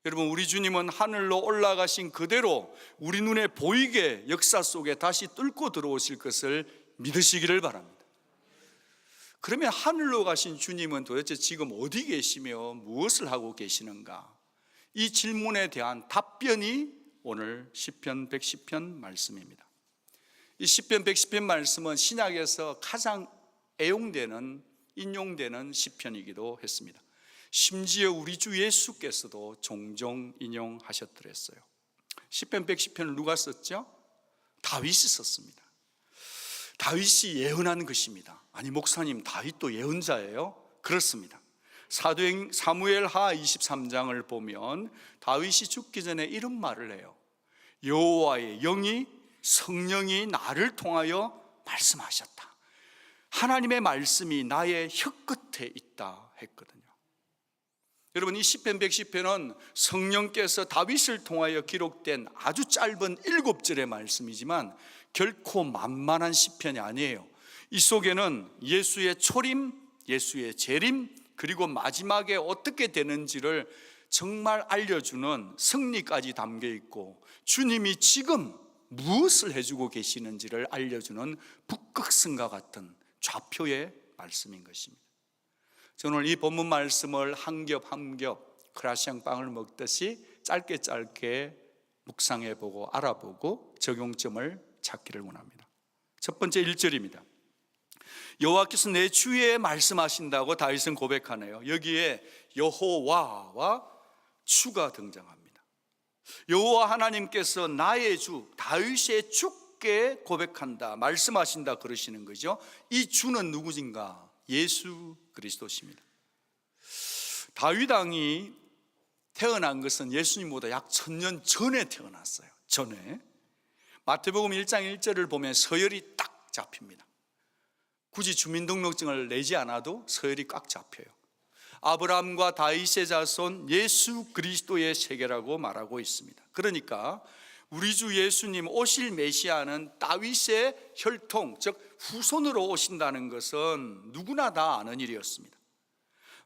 여러분, 우리 주님은 하늘로 올라가신 그대로 우리 눈에 보이게 역사 속에 다시 뚫고 들어오실 것을 믿으시기를 바랍니다. 그러면 하늘로 가신 주님은 도대체 지금 어디 계시며 무엇을 하고 계시는가? 이 질문에 대한 답변이 오늘 시편 110편 말씀입니다. 이 시편 110편 말씀은 신약에서 가장 애용되는, 인용되는 시편이기도 했습니다. 심지어 우리 주 예수께서도 종종 인용하셨더랬어요. 시편 110편을 누가 썼죠? 다윗이 썼습니다. 다윗이 예언한 것입니다. 아니, 목사님, 다윗도 예언자예요? 그렇습니다. 사무엘하 23장을 보면 다윗이 죽기 전에 이런 말을 해요. 여호와의 영이, 성령이 나를 통하여 말씀하셨다. 하나님의 말씀이 나의 혀끝에 있다 했거든요. 여러분, 이 시편 110편은 성령께서 다윗을 통하여 기록된 아주 짧은 7절의 말씀이지만 결코 만만한 시편이 아니에요. 이 속에는 예수의 초림, 예수의 재림, 그리고 마지막에 어떻게 되는지를 정말 알려주는 승리까지 담겨 있고, 주님이 지금 무엇을 해주고 계시는지를 알려주는 북극성과 같은 좌표의 말씀인 것입니다. 저는 오늘 이 본문 말씀을 한 겹 한 겹 크라시앙 빵을 먹듯이 짧게 묵상해보고 알아보고 적용점을 찾기를 원합니다. 첫 번째 1절입니다. 여호와께서 내 주에 말씀하신다고 다윗은 고백하네요. 여기에 여호와와 주가 등장합니다. 여호와 하나님께서 나의 주, 다윗의 주께 고백한다, 말씀하신다 그러시는 거죠. 이 주는 누구인가? 예수 그리스도십니다. 다윗 왕이 태어난 것은 예수님보다 약 1000년 전에 태어났어요. 전에. 마태복음 1장 1절을 보면 서열이 딱 잡힙니다. 굳이 주민등록증을 내지 않아도 서열이 꽉 잡혀요. 아브라함과 다윗의 자손 예수 그리스도의 세계라고 말하고 있습니다. 그러니까 우리 주 예수님 오실 메시아는 다윗의 혈통, 즉 후손으로 오신다는 것은 누구나 다 아는 일이었습니다.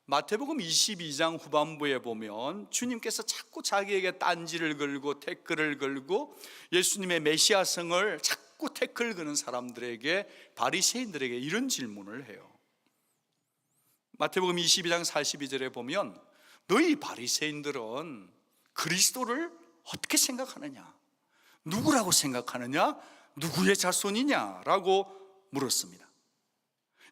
마태복음 22장 후반부에 보면 주님께서 자꾸 자기에게 딴지를 걸고 태클을 걸고 예수님의 메시아성을 자꾸 태클 거는 사람들에게, 바리새인들에게 이런 질문을 해요. 마태복음 22장 42절에 보면 너희 바리새인들은 그리스도를 어떻게 생각하느냐? 누구라고 생각하느냐? 누구의 자손이냐? 라고 물었습니다.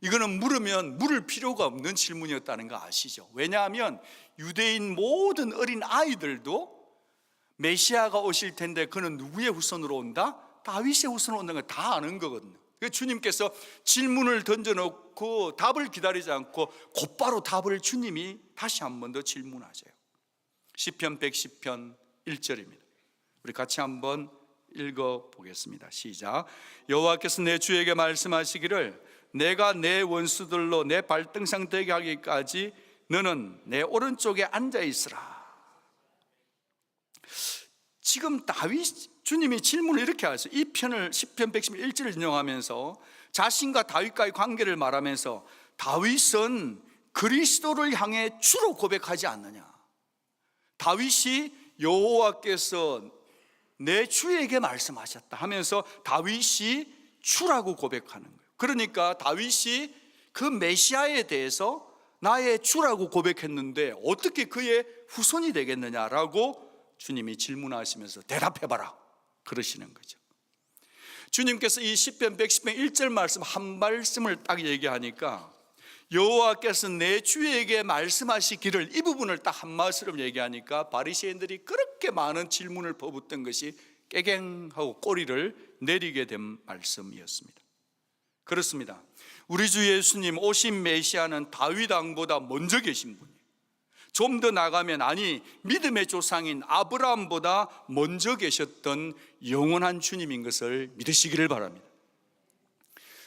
이거는 물으면 물을 필요가 없는 질문이었다는 거 아시죠? 왜냐하면 유대인 모든 어린 아이들도 메시아가 오실 텐데 그는 누구의 후손으로 온다? 다윗의 후손으로 온다는 걸 다 아는 거거든요. 주님께서 질문을 던져놓고 답을 기다리지 않고 곧바로 답을 주님이 다시 한 번 더 질문하세요. 시편 110편 1절입니다. 우리 같이 한번 읽어보겠습니다. 시작. 여호와께서 내 주에게 말씀하시기를 내가 내 원수들로 내 발등상 되게 하기까지 너는 내 오른쪽에 앉아있으라. 지금 다윗 주님이 질문을 이렇게 하세요. 이 편을 시편 111절을 인용하면서 자신과 다윗과의 관계를 말하면서 다윗은 그리스도를 향해 주로 고백하지 않느냐? 다윗이 여호와께서 내 주에게 말씀하셨다 하면서 다윗이 주라고 고백하는 거예요. 그러니까 다윗이 그 메시아에 대해서 나의 주라고 고백했는데 어떻게 그의 후손이 되겠느냐라고 주님이 질문하시면서 대답해봐라 그러시는 거죠. 주님께서 이 시편 110편 1절 말씀 한 말씀을 딱 얘기하니까 여호와께서 내 주에게 말씀하시기를, 이 부분을 딱 한 말씀으로 얘기하니까 바리새인들이 그렇게 많은 질문을 퍼붓던 것이 깨갱하고 꼬리를 내리게 된 말씀이었습니다. 그렇습니다. 우리 주 예수님 오신 메시아는 다윗 왕보다 먼저 계신 분이에요. 좀 더 나가면 믿음의 조상인 아브라함보다 먼저 계셨던 영원한 주님인 것을 믿으시기를 바랍니다.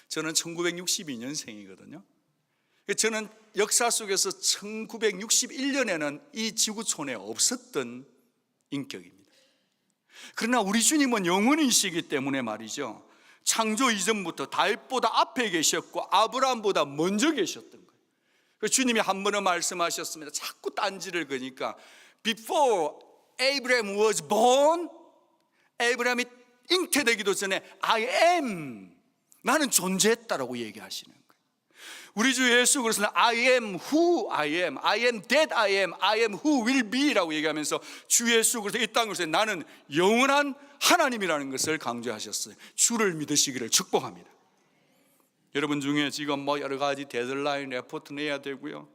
저는 1962년생이거든요. 저는 역사 속에서 1961년에는 이 지구촌에 없었던 인격입니다. 그러나 우리 주님은 영원이시기 때문에 말이죠, 창조 이전부터 다윗보다 앞에 계셨고 아브라함보다 먼저 계셨던 거예요. 주님이 한 번은 말씀하셨습니다. 자꾸 딴지를 거니까 Before Abraham was born, 에이브라함이 잉태되기도 전에 I am, 나는 존재했다라고 얘기하시는 거예요. 우리 주 예수 그리스도는 I am who I am, I am that I am, I am who will be 라고 얘기하면서 주 예수 그리스도 이 땅에서 나는 영원한 하나님이라는 것을 강조하셨어요. 주를 믿으시기를 축복합니다. 여러분 중에 지금 뭐 여러 가지 데드라인 레포트 내야 되고요,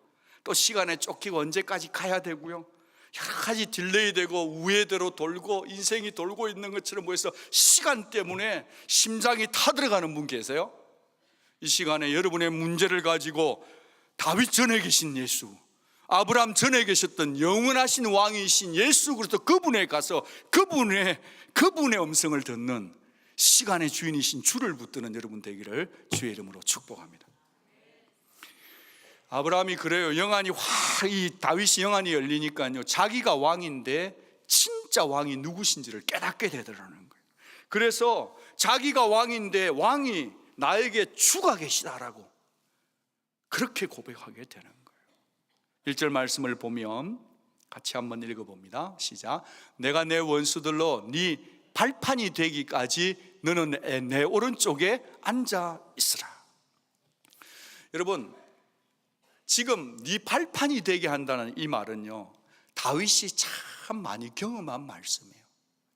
또 시간에 쫓기고 언제까지 가야 되고요, 여러 가지 딜레이 되고 우회대로 돌고 인생이 돌고 있는 것처럼 보여서 시간 때문에 심장이 타들어가는 분 계세요? 이 시간에 여러분의 문제를 가지고 다윗 전에 계신 예수, 아브라함 전에 계셨던 영원하신 왕이신 예수 그리스도 그분에 가서 그분의 음성을 듣는 시간의 주인이신 주를 붙드는 여러분 되기를 주의 이름으로 축복합니다. 아브라함이 그래요. 이 다윗이 영안이 열리니까요, 자기가 왕인데 진짜 왕이 누구신지를 깨닫게 되더라는 거예요. 그래서 자기가 왕인데 왕이 나에게 주가 계시다라고 그렇게 고백하게 되는 거예요. 1절 말씀을 보면 같이 한번 읽어봅니다. 시작. 내가 내 원수들로 네 발판이 되기까지 너는 내 오른쪽에 앉아 있으라. 여러분, 지금 네 발판이 되게 한다는 이 말은요, 다윗이 참 많이 경험한 말씀이에요.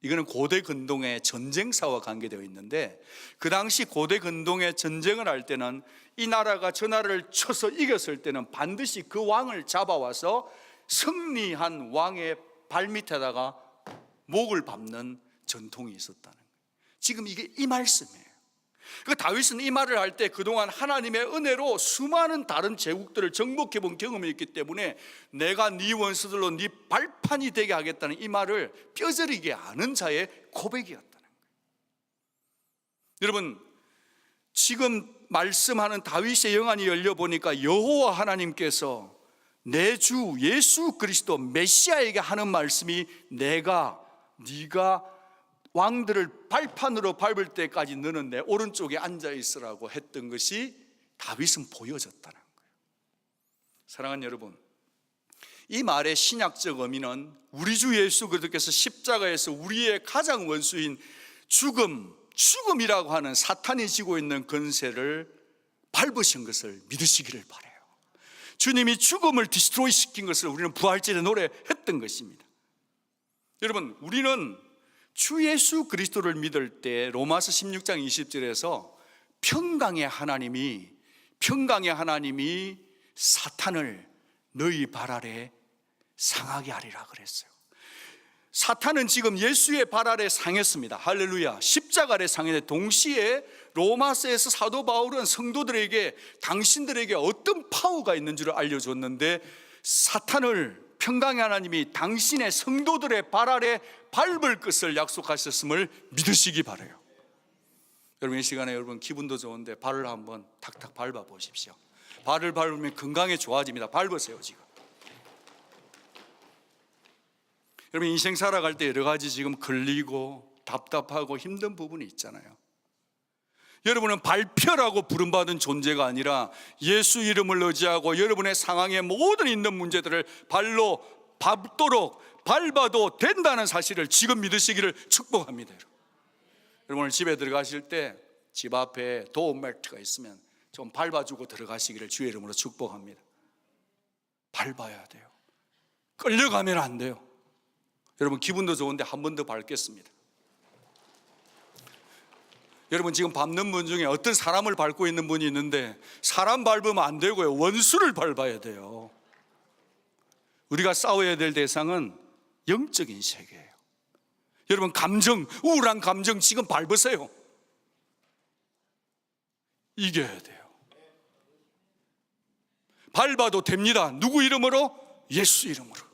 이거는 고대 근동의 전쟁사와 관계되어 있는데, 그 당시 고대 근동의 전쟁을 할 때는 이 나라가 저 나라를 쳐서 이겼을 때는 반드시 그 왕을 잡아와서 승리한 왕의 발밑에다가 목을 밟는 전통이 있었다는 거예요. 지금 이게 이 말씀이에요. 그 다윗은 이 말을 할 때 그동안 하나님의 은혜로 수많은 다른 제국들을 정복해 본 경험이 있기 때문에 내가 네 원수들로 네 발판이 되게 하겠다는 이 말을 뼈저리게 아는 자의 고백이었다는 거예요. 여러분, 지금 말씀하는 다윗의 영안이 열려보니까 여호와 하나님께서 내 주 예수 그리스도 메시아에게 하는 말씀이 네가 왕들을 발판으로 밟을 때까지 너는 내 오른쪽에 앉아 있으라고 했던 것이 다윗은 보여졌다는 거예요. 사랑하는 여러분, 이 말의 신약적 의미는 우리 주 예수 그리스도께서 십자가에서 우리의 가장 원수인 죽음이라고 하는 사탄이 지고 있는 권세를 밟으신 것을 믿으시기를 바라요. 주님이 죽음을 디스트로이 시킨 것을 우리는 부활절에 노래했던 것입니다. 여러분, 우리는 주 예수 그리스도를 믿을 때 로마서 16장 20절에서 평강의 하나님이 사탄을 너희 발 아래 상하게 하리라 그랬어요. 사탄은 지금 예수의 발 아래 상했습니다. 할렐루야. 십자가 아래 상했는데 동시에 로마서에서 사도 바울은 성도들에게 당신들에게 어떤 파워가 있는 줄 알려줬는데, 사탄을 평강의 하나님이 당신의 성도들의 발 아래 밟을 것을 약속하셨음을 믿으시기 바라요. 여러분, 이 시간에 여러분 기분도 좋은데 발을 한번 탁탁 밟아 보십시오. 발을 밟으면 건강에 좋아집니다. 밟으세요. 지금 여러분, 인생 살아갈 때 여러 가지 지금 걸리고 답답하고 힘든 부분이 있잖아요. 여러분은 발표라고 부름받은 존재가 아니라 예수 이름을 의지하고 여러분의 상황의 모든 있는 문제들을 발로 밟도록 밟아도 된다는 사실을 지금 믿으시기를 축복합니다. 여러분, 오늘 집에 들어가실 때 집 앞에 도움 벨트가 있으면 좀 밟아주고 들어가시기를 주의 이름으로 축복합니다. 밟아야 돼요. 끌려가면 안 돼요. 여러분, 기분도 좋은데 한 번 더 밟겠습니다. 여러분, 지금 밟는 분 중에 어떤 사람을 밟고 있는 분이 있는데, 사람 밟으면 안 되고요, 원수를 밟아야 돼요. 우리가 싸워야 될 대상은 영적인 세계예요. 여러분, 우울한 감정 지금 밟으세요. 이겨야 돼요. 밟아도 됩니다. 누구 이름으로? 예수 이름으로.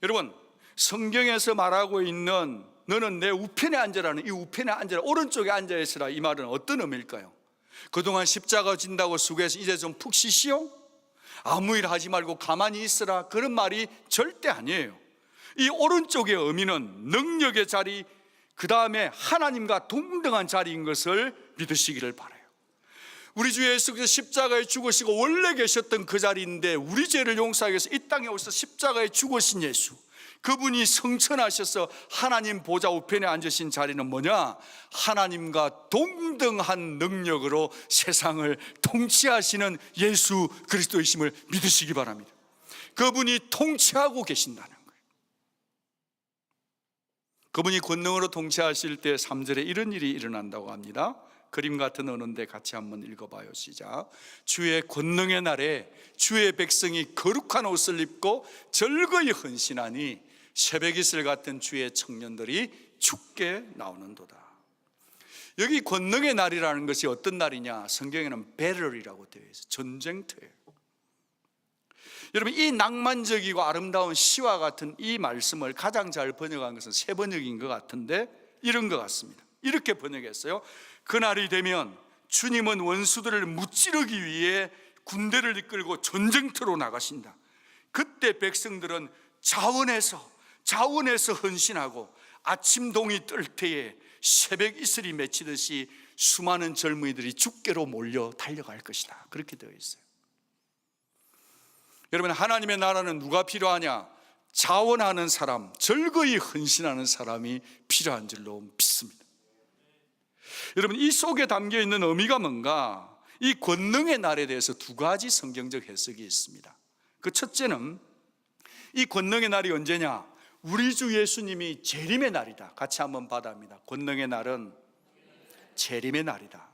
여러분, 성경에서 말하고 있는 너는 내 우편에 앉으라는 이 우편에 앉으라, 오른쪽에 앉아 있으라, 이 말은 어떤 의미일까요? 그동안 십자가 진다고 수고해서 이제 좀 푹 쉬시오? 아무 일 하지 말고 가만히 있으라, 그런 말이 절대 아니에요. 이 오른쪽의 의미는 능력의 자리, 그 다음에 하나님과 동등한 자리인 것을 믿으시기를 바라요. 우리 주 예수께서 십자가에 죽으시고 원래 계셨던 그 자리인데 우리 죄를 용서하기 위해서 이 땅에 오셔서 십자가에 죽으신 예수, 그분이 성천하셔서 하나님 보좌 우편에 앉으신 자리는 뭐냐? 하나님과 동등한 능력으로 세상을 통치하시는 예수 그리스도이심을 믿으시기 바랍니다. 그분이 통치하고 계신다는 거예요. 그분이 권능으로 통치하실 때 3절에 이런 일이 일어난다고 합니다. 그림 같은 어는데 같이 한번 읽어봐요. 시작. 주의 권능의 날에 주의 백성이 거룩한 옷을 입고 절거히 헌신하니 새벽이슬 같은 주의 청년들이 죽게 나오는도다. 여기 권능의 날이라는 것이 어떤 날이냐? 성경에는 배럴이라고 되어 있어요. 전쟁터예요. 여러분, 이 낭만적이고 아름다운 시와 같은 이 말씀을 가장 잘 번역한 것은 새 번역인 것 같은데 이런 것 같습니다. 이렇게 번역했어요. 그날이 되면 주님은 원수들을 무찌르기 위해 군대를 이끌고 전쟁터로 나가신다. 그때 백성들은 자원해서 헌신하고 아침 동이 뜰 때에 새벽 이슬이 맺히듯이 수많은 젊은이들이 죽게로 몰려 달려갈 것이다. 그렇게 되어 있어요. 여러분, 하나님의 나라는 누가 필요하냐? 자원하는 사람, 절거히 헌신하는 사람이 필요한 줄로 믿습니다. 여러분, 이 속에 담겨 있는 의미가 뭔가? 이 권능의 날에 대해서 두 가지 성경적 해석이 있습니다. 그 첫째는 이 권능의 날이 언제냐? 우리 주 예수님이 재림의 날이다. 같이 한번 받아합니다. 권능의 날은 재림의 날이다.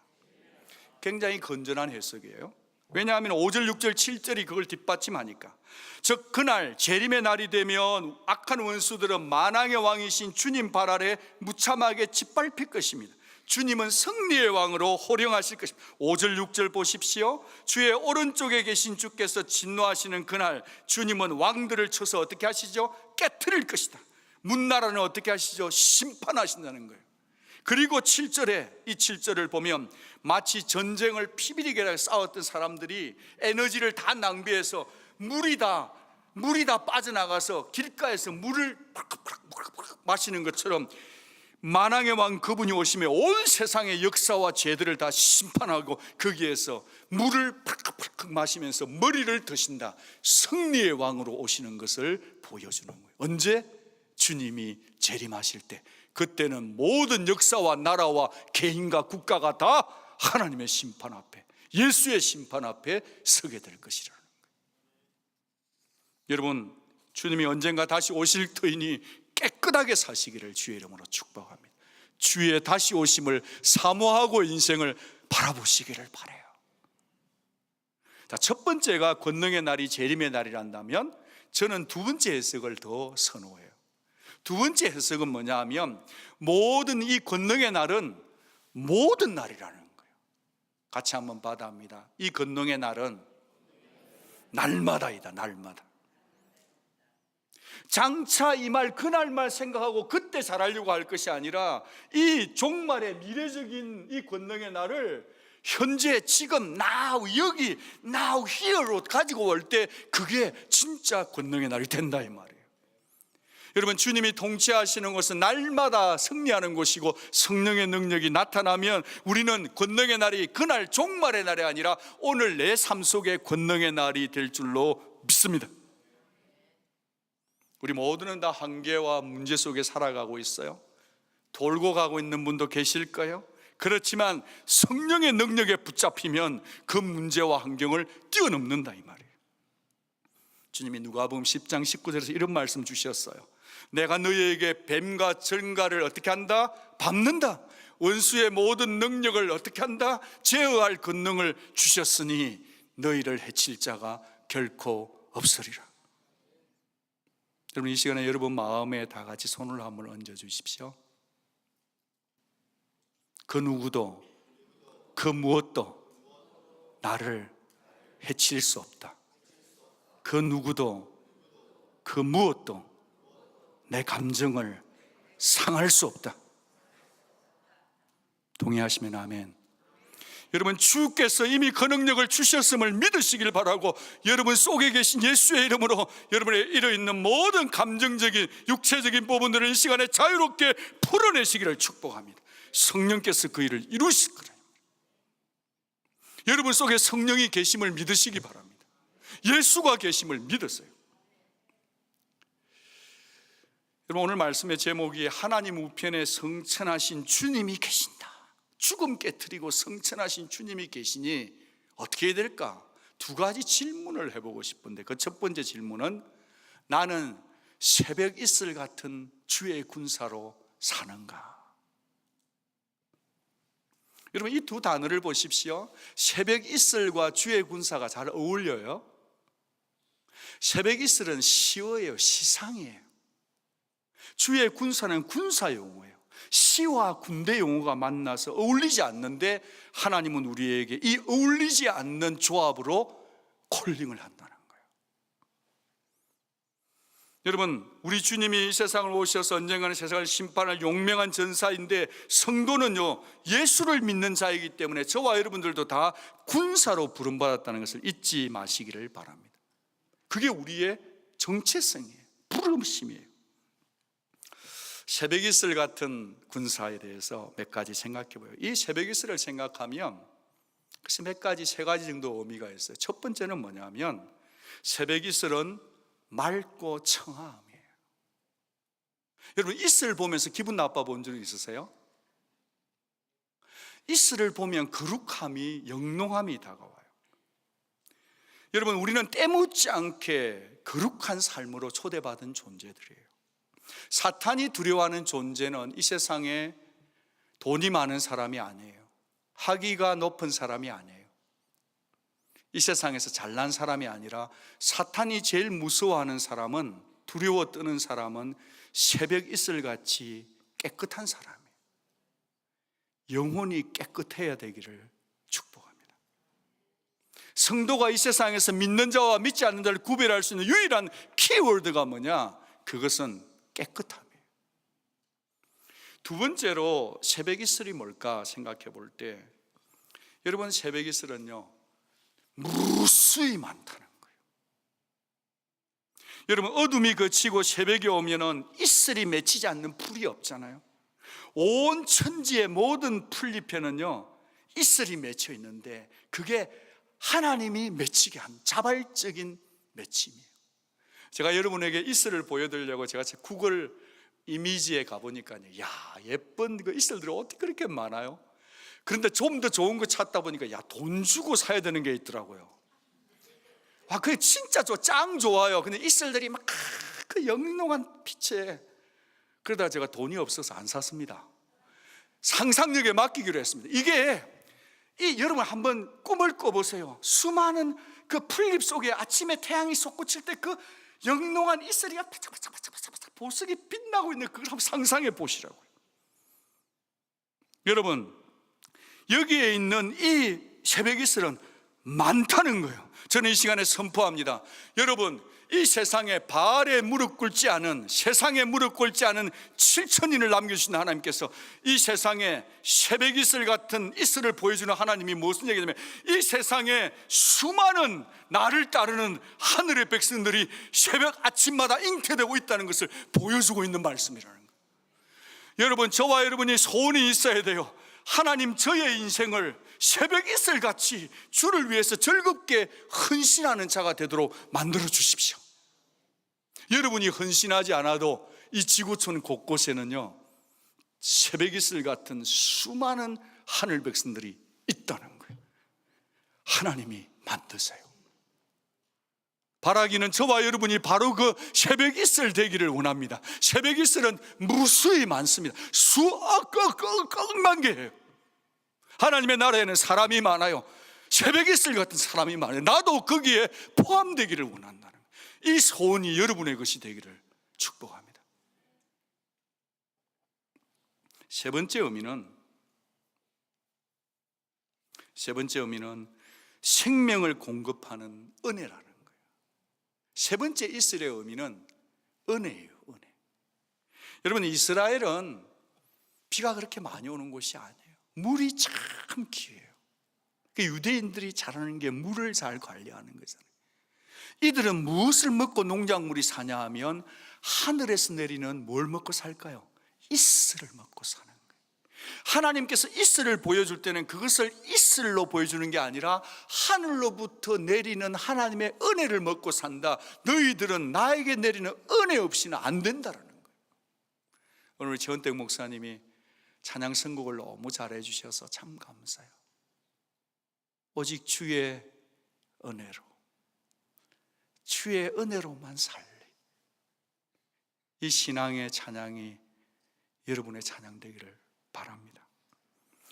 굉장히 건전한 해석이에요. 왜냐하면 5절, 6절, 7절이 그걸 뒷받침하니까. 즉 그날 재림의 날이 되면 악한 원수들은 만왕의 왕이신 주님 발 아래 무참하게 짓밟힐 것입니다. 주님은 승리의 왕으로 호령하실 것입니다. 5절, 6절 보십시오. 주의 오른쪽에 계신 주께서 진노하시는 그날 주님은 왕들을 쳐서 어떻게 하시죠? 깨트릴 것이다. 문나라는 어떻게 하시죠? 심판하신다는 거예요. 그리고 7절에, 이 7절을 보면 마치 전쟁을 피비리게 싸웠던 사람들이 에너지를 다 낭비해서 물이 다 빠져나가서 길가에서 물을 팍팍팍 마시는 것처럼 만왕의 왕 그분이 오시면 온 세상의 역사와 죄들을 다 심판하고 거기에서 물을 팍팍팍 마시면서 머리를 드신다. 승리의 왕으로 오시는 것을 보여주는 거예요. 언제? 주님이 재림하실 때. 그때는 모든 역사와 나라와 개인과 국가가 다 하나님의 심판 앞에, 예수의 심판 앞에 서게 될 것이라는 거예요. 여러분, 주님이 언젠가 다시 오실 터이니 깨끗하게 사시기를 주의 이름으로 축복합니다. 주의 다시 오심을 사모하고 인생을 바라보시기를 바라요. 자, 첫 번째가 권능의 날이 재림의 날이란다면 저는 두 번째 해석을 더 선호해요. 두 번째 해석은 뭐냐 하면 모든 이 권능의 날은 모든 날이라는 거예요. 같이 한번 받아합니다. 이 권능의 날은 날마다이다. 날마다. 장차 이 말 그날만 생각하고 그때 잘하려고 할 것이 아니라 이 종말의 미래적인 이 권능의 날을 현재 지금 now 여기 now here로 가지고 올 때 그게 진짜 권능의 날이 된다 이 말이에요. 여러분, 주님이 통치하시는 것은 날마다 승리하는 곳이고 성령의 능력이 나타나면 우리는 권능의 날이 그날 종말의 날이 아니라 오늘 내 삶 속에 권능의 날이 될 줄로 믿습니다. 우리 모두는 다 한계와 문제 속에 살아가고 있어요. 돌고 가고 있는 분도 계실까요? 그렇지만 성령의 능력에 붙잡히면 그 문제와 환경을 뛰어넘는다 이 말이에요. 주님이 누가복음 10장 19절에서 이런 말씀 주셨어요. 내가 너희에게 뱀과 전갈을 어떻게 한다? 밟는다. 원수의 모든 능력을 어떻게 한다? 제어할 권능을 주셨으니 너희를 해칠 자가 결코 없으리라. 여러분, 이 시간에 여러분 마음에 다 같이 손을 한번 얹어 주십시오. 그 누구도 그 무엇도 나를 해칠 수 없다. 그 누구도 그 무엇도 내 감정을 상할 수 없다. 동의하시면 아멘. 여러분, 주께서 이미 그 능력을 주셨음을 믿으시길 바라고 여러분 속에 계신 예수의 이름으로 여러분의 일어있는 모든 감정적인 육체적인 부분들을 이 시간에 자유롭게 풀어내시기를 축복합니다. 성령께서 그 일을 이루실 거예요. 여러분 속에 성령이 계심을 믿으시기 바랍니다. 예수가 계심을 믿으세요. 여러분, 오늘 말씀의 제목이 하나님 우편에 성천하신 주님이 계신다. 죽음 깨트리고 성천하신 주님이 계시니 어떻게 해야 될까? 두 가지 질문을 해보고 싶은데, 그 첫 번째 질문은 나는 새벽 이슬 같은 주의 군사로 사는가? 여러분, 이 두 단어를 보십시오. 새벽 이슬과 주의 군사가 잘 어울려요. 새벽 이슬은 시어예요. 시상이에요. 주의 군사는 군사 용어예요. 시와 군대 용어가 만나서 어울리지 않는데, 하나님은 우리에게 이 어울리지 않는 조합으로 콜링을 한다는 거예요. 여러분, 우리 주님이 이 세상을 오셔서 언젠가는 세상을 심판할 용맹한 전사인데, 성도는요 예수를 믿는 자이기 때문에 저와 여러분들도 다 군사로 부름받았다는 것을 잊지 마시기를 바랍니다. 그게 우리의 정체성이에요. 부름심이에요. 새벽 이슬 같은 군사에 대해서 몇 가지 생각해 봐요. 이 새벽 이슬을 생각하면 그래서 몇 가지, 세 가지 정도 의미가 있어요. 첫 번째는 뭐냐면, 새벽 이슬은 맑고 청아함이에요. 여러분, 이슬 보면서 기분 나빠 본 적 있으세요? 이슬을 보면 거룩함이, 영롱함이 다가와요. 여러분, 우리는 때묻지 않게 거룩한 삶으로 초대받은 존재들이에요. 사탄이 두려워하는 존재는 이 세상에 돈이 많은 사람이 아니에요. 학위가 높은 사람이 아니에요. 이 세상에서 잘난 사람이 아니라 사탄이 제일 무서워하는 사람은, 두려워 뜨는 사람은 새벽 이슬같이 깨끗한 사람이에요. 영혼이 깨끗해야 되기를 축복합니다. 성도가 이 세상에서 믿는 자와 믿지 않는 자를 구별할 수 있는 유일한 키워드가 뭐냐? 그것은 깨끗함이에요. 두 번째로 새벽 이슬이 뭘까 생각해 볼 때, 여러분, 새벽 이슬은요 무수히 많다는 거예요. 여러분, 어둠이 그치고 새벽이 오면은 이슬이 맺히지 않는 풀이 없잖아요. 온 천지의 모든 풀잎에는요 이슬이 맺혀 있는데, 그게 하나님이 맺히게 한 자발적인 맺힘이에요. 제가 여러분에게 이슬을 보여드리려고 제가 구글 이미지에 가보니까요, 야, 예쁜 그 이슬들이 어떻게 그렇게 많아요? 그런데 좀 더 좋은 거 찾다 보니까, 야, 돈 주고 사야 되는 게 있더라고요. 와, 그게 진짜 짱 좋아요. 근데 이슬들이 막 그 영롱한 빛에, 그러다가 제가 돈이 없어서 안 샀습니다. 상상력에 맡기기로 했습니다. 이게 여러분 한번 꿈을 꿔보세요. 수많은 그 풀잎 속에 아침에 태양이 솟구칠 때 그 영롱한 이슬이 바짝바짝바짝바짝 보석이 빛나고 있는 그걸 한번 상상해 보시라고요. 여러분, 여기에 있는 이 새벽 이슬은 많다는 거예요. 저는 이 시간에 선포합니다. 여러분, 이 세상에 바알에 무릎 꿇지 않은, 세상에 무릎 꿇지 않은 7천인을 남겨주신 하나님께서 이 세상에 새벽 이슬 같은 이슬을 보여주는 하나님이 무슨 얘기냐면, 이 세상에 수많은 나를 따르는 하늘의 백성들이 새벽 아침마다 잉태되고 있다는 것을 보여주고 있는 말씀이라는 거예요. 여러분, 저와 여러분이 소원이 있어야 돼요. 하나님, 저의 인생을 새벽 이슬같이 주를 위해서 즐겁게 헌신하는 자가 되도록 만들어 주십시오. 여러분이 헌신하지 않아도 이 지구촌 곳곳에는요 새벽 이슬 같은 수많은 하늘 백성들이 있다는 거예요. 하나님이 만드세요. 바라기는 저와 여러분이 바로 그 새벽 이슬 되기를 원합니다. 새벽 이슬은 무수히 많습니다. 수억만 개예요. 하나님의 나라에는 사람이 많아요. 새벽 이슬 같은 사람이 많아요. 나도 거기에 포함되기를 원한다는 거예요. 이 소원이 여러분의 것이 되기를 축복합니다. 세 번째 의미는 생명을 공급하는 은혜라는 거예요. 세 번째 이슬의 의미는 은혜예요. 은혜. 여러분, 이스라엘은 비가 그렇게 많이 오는 곳이 아니에요. 물이 참 귀해요. 유대인들이 잘하는 게 물을 잘 관리하는 거잖아요. 이들은 무엇을 먹고 농작물이 사냐 하면 하늘에서 내리는 뭘 먹고 살까요? 이슬을 먹고 사는 거예요. 하나님께서 이슬을 보여줄 때는 그것을 이슬로 보여주는 게 아니라 하늘로부터 내리는 하나님의 은혜를 먹고 산다. 너희들은 나에게 내리는 은혜 없이는 안 된다라는 거예요. 오늘 전택 목사님이 찬양 선곡을 너무 잘해 주셔서 참 감사해요. 오직 주의 은혜로, 주의 은혜로만 살리. 이 신앙의 찬양이 여러분의 찬양 되기를 바랍니다.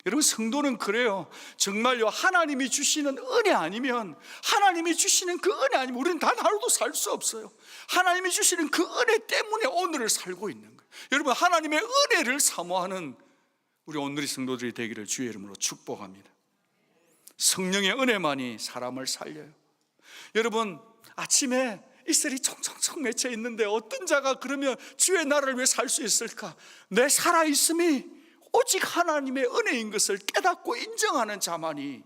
여러분, 성도는 그래요. 정말요, 하나님이 주시는 은혜 아니면, 하나님이 주시는 그 은혜 아니면 우리는 단 하루도 살 수 없어요. 하나님이 주시는 그 은혜 때문에 오늘을 살고 있는 거예요. 여러분, 하나님의 은혜를 사모하는 우리 오늘의 성도들이 되기를 주의 이름으로 축복합니다. 성령의 은혜만이 사람을 살려요. 여러분, 아침에 이슬이 총총총 맺혀 있는데 어떤 자가 그러면 주의 나라를 위해 살 수 있을까? 내 살아있음이 오직 하나님의 은혜인 것을 깨닫고 인정하는 자만이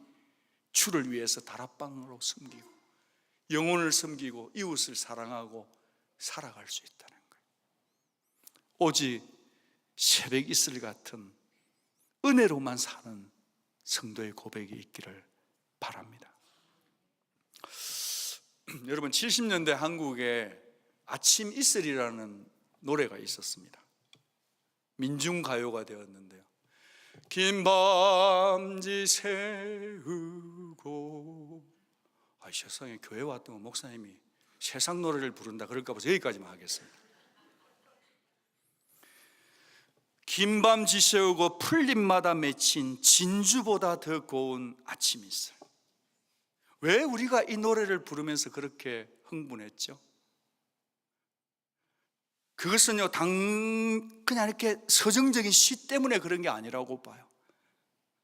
주를 위해서 다락방으로 섬기고 영혼을 섬기고 이웃을 사랑하고 살아갈 수 있다는 거예요. 오직 새벽 이슬 같은 은혜로만 사는 성도의 고백이 있기를 바랍니다. 여러분, 70년대 한국에 아침 이슬이라는 노래가 있었습니다. 민중가요가 되었는데요. 긴 밤지 새우고, 세상에 교회 왔던 목사님이 세상 노래를 부른다 그럴까 봐서 여기까지만 하겠습니다. 긴 밤 지새우고 풀잎마다 맺힌 진주보다 더 고운 아침 이슬. 왜 우리가 이 노래를 부르면서 그렇게 흥분했죠? 그것은요, 그냥 이렇게 서정적인 시 때문에 그런 게 아니라고 봐요.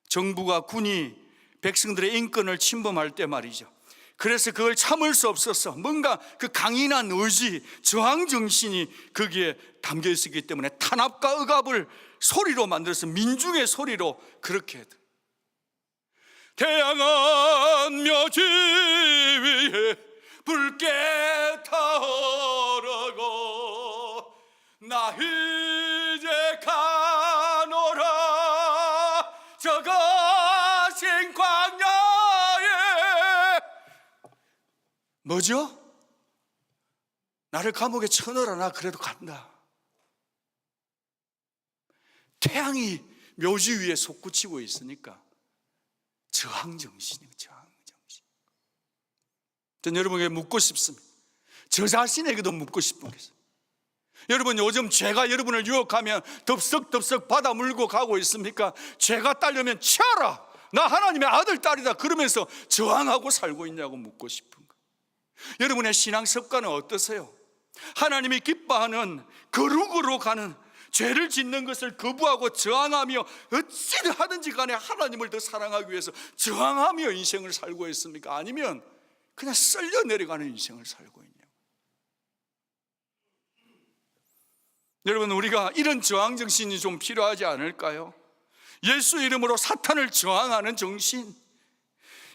정부가, 군이 백성들의 인권을 침범할 때 말이죠. 그래서 그걸 참을 수 없어서 뭔가 그 강인한 의지, 저항 정신이 거기에 담겨 있었기 때문에 탄압과 억압을 소리로 만들어서 민중의 소리로 그렇게 해도, 태양은 묘지 위에 붉게 타오르고 나 이제 가노라 저 거친 광야에. 뭐죠? 나를 감옥에 쳐넣어라. 나 그래도 간다. 태양이 묘지 위에 솟구치고 있으니까 저항정신이에요. 저항정신. 전 여러분에게 묻고 싶습니다. 저 자신에게도 묻고 싶은 게 있어요. 여러분, 요즘 죄가 여러분을 유혹하면 덥석덥석 받아 물고 가고 있습니까? 죄가 따르면 치아라, 나 하나님의 아들 딸이다 그러면서 저항하고 살고 있냐고 묻고 싶은 거예요. 여러분의 신앙 습관은 어떠세요? 하나님이 기뻐하는 거룩으로 가는, 죄를 짓는 것을 거부하고 저항하며 어찌 하든지 간에 하나님을 더 사랑하기 위해서 저항하며 인생을 살고 있습니까? 아니면 그냥 쓸려 내려가는 인생을 살고 있냐고. 여러분, 우리가 이런 저항 정신이 좀 필요하지 않을까요? 예수 이름으로 사탄을 저항하는 정신,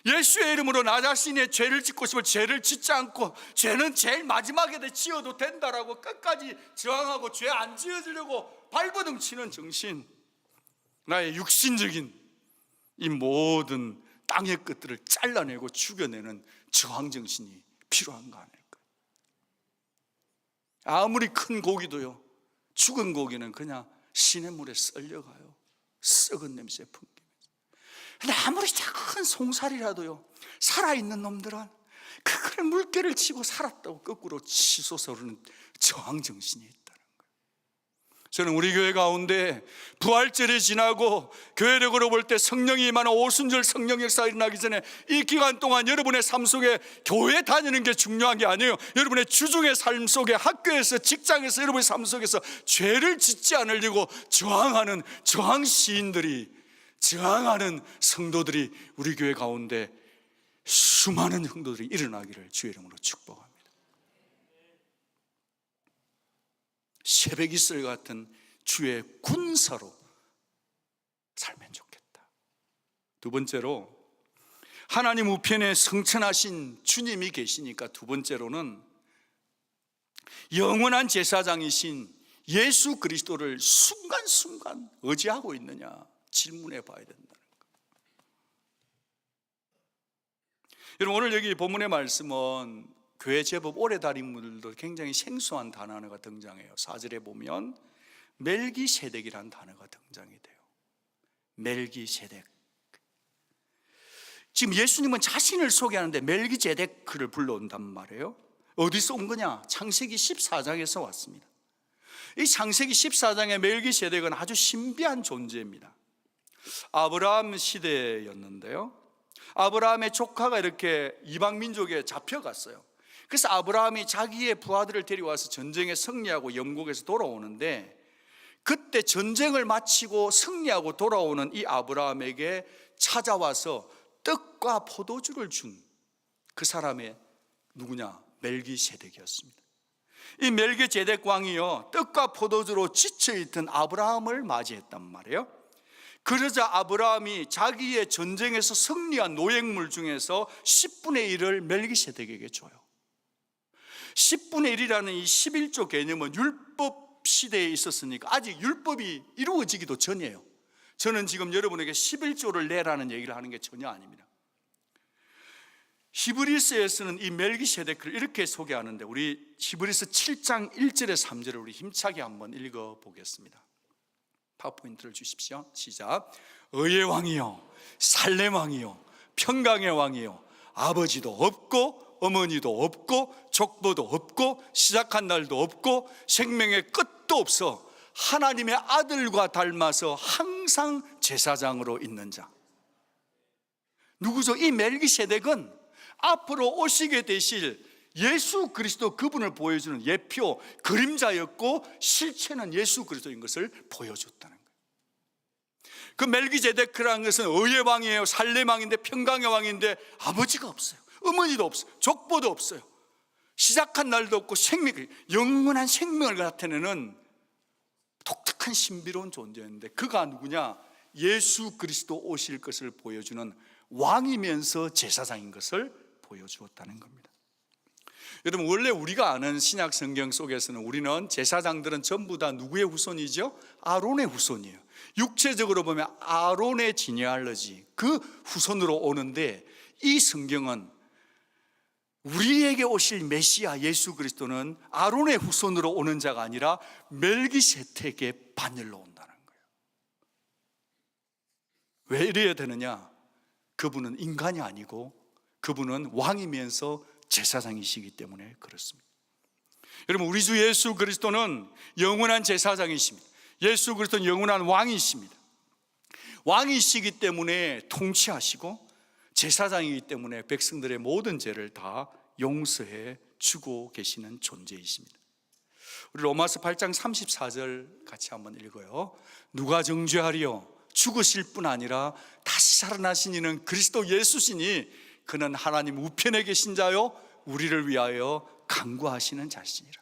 예수의 이름으로 나 자신의 죄를 짓고 싶을 죄를 짓지 않고, 죄는 제일 마지막에 지어도 된다라고 끝까지 저항하고 죄 안 지어지려고 발버둥 치는 정신, 나의 육신적인 이 모든 땅의 것들을 잘라내고 죽여내는 저항 정신이 필요한가 아닐까. 아무리 큰 고기도요, 죽은 고기는 그냥 시냇물에 썰려가요. 썩은 냄새 풍기면서. 근데 아무리 작은 송사리라도요, 살아있는 놈들은 그걸 물개를 치고 살았다고 거꾸로 치솟아 오르는 저항정신이 있다는 거예요. 저는 우리 교회 가운데 부활절이 지나고 교회력으로 볼 때 성령이 임하는 오순절 성령 역사가 일어나기 전에 이 기간 동안 여러분의 삶 속에 교회 다니는 게 중요한 게 아니에요. 여러분의 주중의 삶 속에, 학교에서, 직장에서, 여러분의 삶 속에서 죄를 짓지 않으려고 저항하는 저항 시인들이, 저항하는 성도들이 우리 교회 가운데 수많은 성도들이 일어나기를 주의 이름으로 축복합니다. 새벽 이슬 같은 주의 군사로 살면 좋겠다. 두 번째로, 하나님 우편에 성천하신 주님이 계시니까 두 번째로는 영원한 제사장이신 예수 그리스도를 순간순간 의지하고 있느냐. 질문해 봐야 된다는 거. 여러분, 오늘 여기 본문의 말씀은 교회 제법 오래 다닌 분들도 굉장히 생소한 단어 하나가 등장해요. 4절에 보면 멜기세덱이라는 단어가 등장이 돼요. 멜기세덱. 지금 예수님은 자신을 소개하는데 멜기세덱을 불러온단 말이에요. 어디서 온 거냐? 창세기 14장에서 왔습니다. 이 창세기 14장의 멜기세덱은 아주 신비한 존재입니다. 아브라함 시대였는데요, 아브라함의 조카가 이렇게 이방 민족에 잡혀갔어요. 그래서 아브라함이 자기의 부하들을 데려와서 전쟁에 승리하고 영국에서 돌아오는데, 그때 전쟁을 마치고 승리하고 돌아오는 이 아브라함에게 찾아와서 떡과 포도주를 준 그 사람의 누구냐? 멜기세덱이었습니다. 이 멜기세덱 왕이요, 떡과 포도주로 지쳐있던 아브라함을 맞이했단 말이에요. 그러자 아브라함이 자기의 전쟁에서 승리한 노획물 중에서 10분의 1을 멜기세덱에게 줘요. 10분의 1이라는 이 11조 개념은 율법 시대에 있었으니까 아직 율법이 이루어지기도 전이에요. 저는 지금 여러분에게 11조를 내라는 얘기를 하는 게 전혀 아닙니다. 히브리서에서는 이 멜기세덱을 이렇게 소개하는데, 우리 히브리서 7장 1절에 3절을 우리 힘차게 한번 읽어보겠습니다. 파워포인트를 주십시오. 시작. 의의 왕이요, 살렘 왕이요, 평강의 왕이요, 아버지도 없고 어머니도 없고 족보도 없고 시작한 날도 없고 생명의 끝도 없어 하나님의 아들과 닮아서 항상 제사장으로 있는 자. 누구죠? 이 멜기세덱은 앞으로 오시게 되실 예수 그리스도, 그분을 보여주는 예표, 그림자였고 실체는 예수 그리스도인 것을 보여줬다는 거예요. 그 멜기세덱이라는 것은 의의 왕이에요, 살렘 왕인데, 평강의 왕인데 아버지가 없어요, 어머니도 없어요, 족보도 없어요, 시작한 날도 없고 영원한 생명을 나타내는 독특한 신비로운 존재였는데, 그가 누구냐? 예수 그리스도 오실 것을 보여주는 왕이면서 제사장인 것을 보여주었다는 겁니다. 여러분, 원래 우리가 아는 신약 성경 속에서는 우리는 제사장들은 전부 다 누구의 후손이죠? 아론의 후손이에요. 육체적으로 보면 아론의 지니알러지, 그 후손으로 오는데, 이 성경은 우리에게 오실 메시아 예수 그리스도는 아론의 후손으로 오는 자가 아니라 멜기세덱의 반열로 온다는 거예요. 왜 이래야 되느냐? 그분은 인간이 아니고 그분은 왕이면서 제사장이시기 때문에 그렇습니다. 여러분, 우리 주 예수 그리스도는 영원한 제사장이십니다. 예수 그리스도는 영원한 왕이십니다. 왕이시기 때문에 통치하시고 제사장이기 때문에 백성들의 모든 죄를 다 용서해 주고 계시는 존재이십니다. 우리 로마서 8장 34절 같이 한번 읽어요. 누가 정죄하리요? 죽으실 뿐 아니라 다시 살아나신 이는 그리스도 예수시니 그는 하나님 우편에 계신 자요 우리를 위하여 간구하시는 자시니라.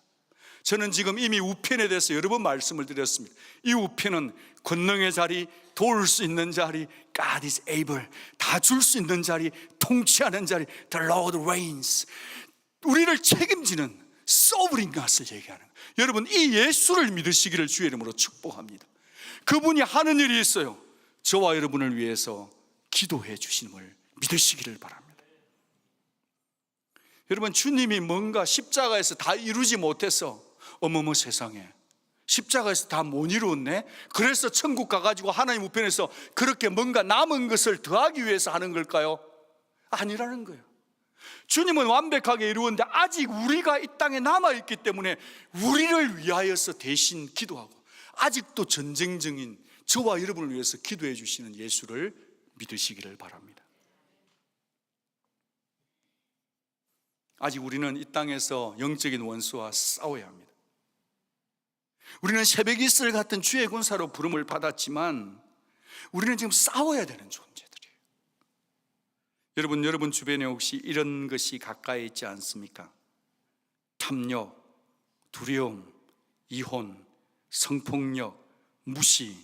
저는 지금 이미 우편에 대해서 여러 번 말씀을 드렸습니다. 이 우편은 권능의 자리, 도울 수 있는 자리, God is able, 다 줄 수 있는 자리, 통치하는 자리, The Lord reigns, 우리를 책임지는 sovereign God을 얘기하는 거예요. 여러분, 이 예수를 믿으시기를 주의 이름으로 축복합니다. 그분이 하는 일이 있어요. 저와 여러분을 위해서 기도해 주심을 믿으시기를 바랍니다. 여러분, 주님이 뭔가 십자가에서 다 이루지 못해서 어머머 세상에, 십자가에서 다 못 이루었네, 그래서 천국 가가지고 하나님 우편에서 그렇게 뭔가 남은 것을 더하기 위해서 하는 걸까요? 아니라는 거예요. 주님은 완벽하게 이루었는데 아직 우리가 이 땅에 남아있기 때문에 우리를 위하여서 대신 기도하고 아직도 전쟁 중인 저와 여러분을 위해서 기도해 주시는 예수를 믿으시기를 바랍니다. 아직 우리는 이 땅에서 영적인 원수와 싸워야 합니다. 우리는 새벽 이슬 같은 주의 군사로 부름을 받았지만 우리는 지금 싸워야 되는 존재들이에요. 여러분 주변에 혹시 이런 것이 가까이 있지 않습니까? 탐욕, 두려움, 이혼, 성폭력, 무시,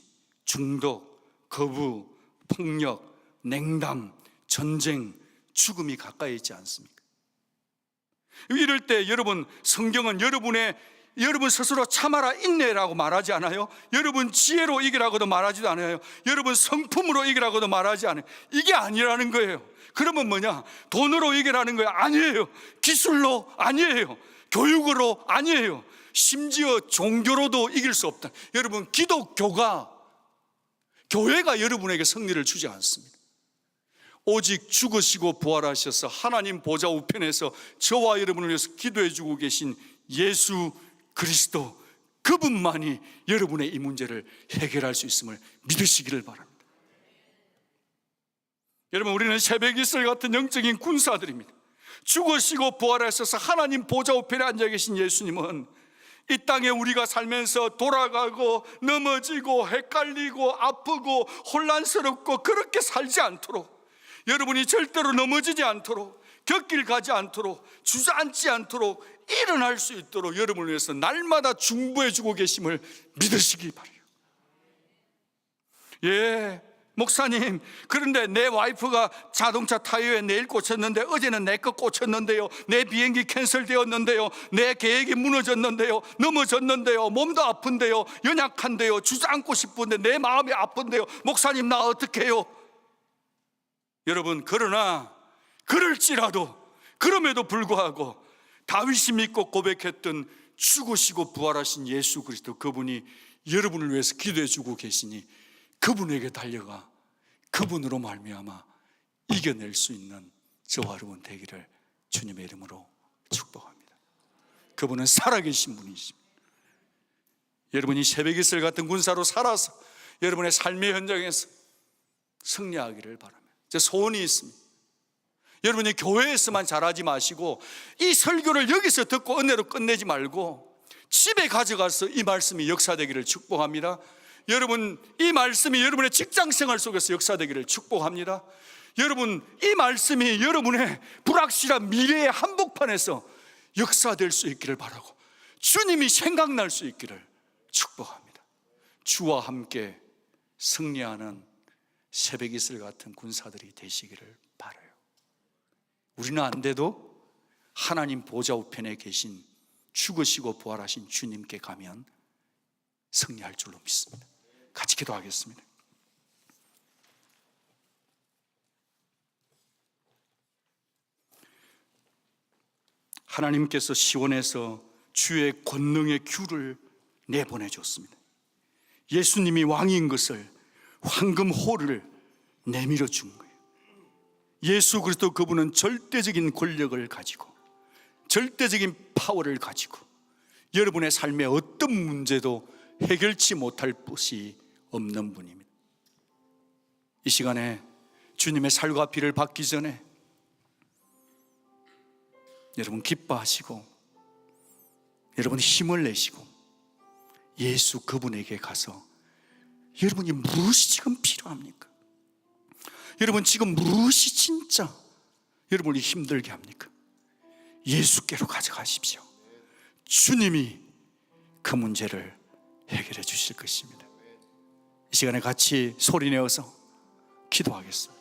중독, 거부, 폭력, 냉담, 전쟁, 죽음이 가까이 있지 않습니까? 이럴 때 여러분, 성경은 여러분의 여러분 스스로 참아라 인내라고 말하지 않아요? 여러분 지혜로 이기라고도 말하지도 않아요. 여러분 성품으로 이기라고도 말하지 않아요. 이게 아니라는 거예요. 그러면 뭐냐? 돈으로 이기라는 거예요? 아니에요. 기술로? 아니에요. 교육으로? 아니에요. 심지어 종교로도 이길 수 없다. 여러분 기독교가, 교회가 여러분에게 승리를 주지 않습니다. 오직 죽으시고 부활하셔서 하나님 보좌 우편에서 저와 여러분을 위해서 기도해 주고 계신 예수 그리스도, 그분만이 여러분의 이 문제를 해결할 수 있음을 믿으시기를 바랍니다. 여러분, 우리는 새벽이슬 같은 영적인 군사들입니다. 죽으시고 부활하셔서 하나님 보좌 우편에 앉아 계신 예수님은 이 땅에 우리가 살면서 돌아가고 넘어지고 헷갈리고 아프고 혼란스럽고 그렇게 살지 않도록, 여러분이 절대로 넘어지지 않도록, 곁길 가지 않도록, 주저앉지 않도록 일어날 수 있도록 여러분을 위해서 날마다 중보해 주고 계심을 믿으시기 바라요. 예, 목사님, 그런데 내 와이프가 자동차 타이어에 네일 꽂혔는데, 어제는 내 거 꽂혔는데요, 내 비행기 캔슬되었는데요, 내 계획이 무너졌는데요, 넘어졌는데요, 몸도 아픈데요, 연약한데요, 주저앉고 싶은데 내 마음이 아픈데요, 목사님 나 어떻게 해요? 여러분, 그러나 그럴지라도, 그럼에도 불구하고 다윗이 믿고 고백했던 죽으시고 부활하신 예수 그리스도, 그분이 여러분을 위해서 기도해 주고 계시니 그분에게 달려가 그분으로 말미암아 이겨낼 수 있는 저와 여러분 되기를 주님의 이름으로 축복합니다. 그분은 살아계신 분이십니다. 여러분이 새벽이슬 같은 군사로 살아서 여러분의 삶의 현장에서 승리하기를 바랍니다. 제 소원이 있습니다. 여러분이 교회에서만 잘하지 마시고 이 설교를 여기서 듣고 은혜로 끝내지 말고 집에 가져가서 이 말씀이 역사되기를 축복합니다. 여러분, 이 말씀이 여러분의 직장생활 속에서 역사되기를 축복합니다. 여러분, 이 말씀이 여러분의 불확실한 미래의 한복판에서 역사될 수 있기를 바라고 주님이 생각날 수 있기를 축복합니다. 주와 함께 승리하는 새벽이슬 같은 군사들이 되시기를 바라요. 우리는 안 돼도 하나님 보좌 우편에 계신 죽으시고 부활하신 주님께 가면 승리할 줄로 믿습니다. 같이 기도하겠습니다. 하나님께서 시온에서 주의 권능의 큐를 내보내줬습니다. 예수님이 왕인 것을, 황금호를 내밀어 준 거예요. 예수 그리스도, 그분은 절대적인 권력을 가지고, 절대적인 파워를 가지고 여러분의 삶의 어떤 문제도 해결치 못할 것이 없는 분입니다. 이 시간에 주님의 살과 피를 받기 전에 여러분 기뻐하시고, 여러분 힘을 내시고 예수 그분에게 가서 여러분이 무엇이 지금 필요합니까? 여러분 지금 무엇이 진짜 여러분이 힘들게 합니까? 예수께로 가져가십시오. 주님이 그 문제를 해결해 주실 것입니다. 이 시간에 같이 소리내어서 기도하겠습니다.